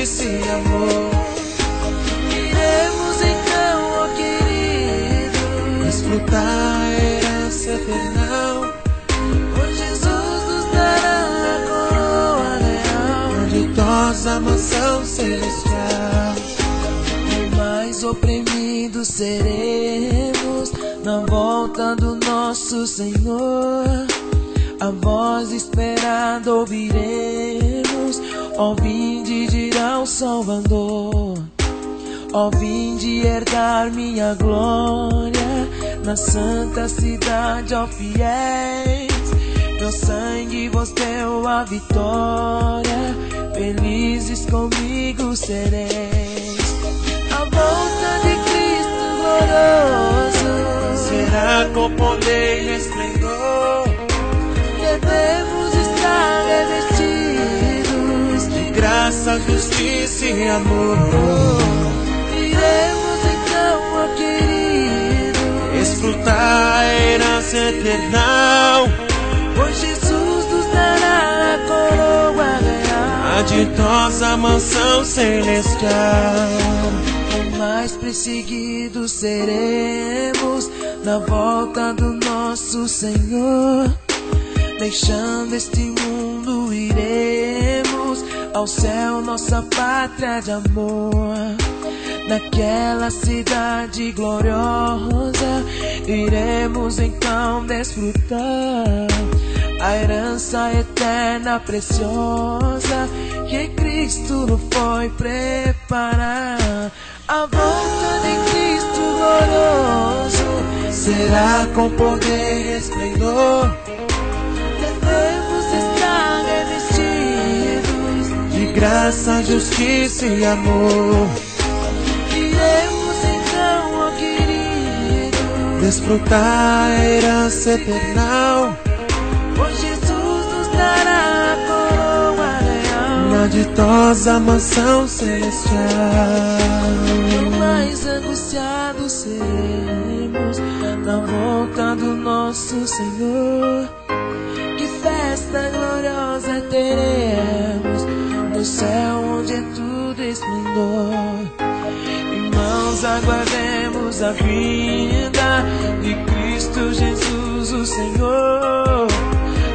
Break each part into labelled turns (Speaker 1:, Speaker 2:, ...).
Speaker 1: justiça e amor.
Speaker 2: Iremos então, ó querido,
Speaker 1: desfrutar a herança eternal,
Speaker 2: pois Jesus nos dará a coroa real,
Speaker 1: na ditosa mansão celestial.
Speaker 2: mais oprimidos seremos na volta do nosso Senhor. A voz esperada ouviremos, ó vinde dirá o Salvador. Ó vinde herdar minha glória na santa cidade, ó fiéis. Meu sangue vos deu a vitória, felizes comigo sereis. A volta de Cristo glorioso
Speaker 1: será com poder e esplendor.
Speaker 2: Devemos estar revestidos
Speaker 1: de graça, justiça e amor.
Speaker 2: Iremos então, ó querido,
Speaker 1: desfrutar a herança eternal,
Speaker 2: pois Jesus nos dará a coroa real,
Speaker 1: a ditosa mansão celestial.
Speaker 2: mais perseguidos seremos na volta do nosso Senhor. Deixando este mundo iremos ao céu, nossa pátria de amor. Naquela cidade gloriosa iremos então desfrutar a herança eterna preciosa que Cristo nos foi preparar. A volta de Cristo glorioso
Speaker 1: será com poder e esplendor.
Speaker 2: Devemos estar revestidos
Speaker 1: de graça, justiça e amor.
Speaker 2: Iremos então, ó querido,
Speaker 1: desfrutar a herança eternal,
Speaker 2: pois Jesus nos dará a coroa real,
Speaker 1: na ditosa mansão celestial.
Speaker 2: mais angustiados seremos na volta do nosso Senhor. Que festa gloriosa teremos no céu, onde é tudo esplendor. Irmãos, aguardemos a vinda de Cristo Jesus, o Senhor.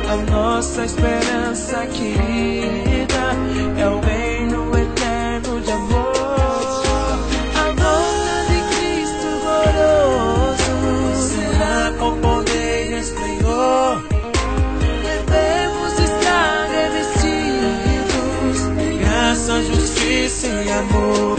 Speaker 2: A nossa esperança querida é o reino eterno de amor. A volta de Cristo glorioso
Speaker 1: será com poder e esplendor.
Speaker 2: Devemos estar revestidos
Speaker 1: de graça, justiça e amor.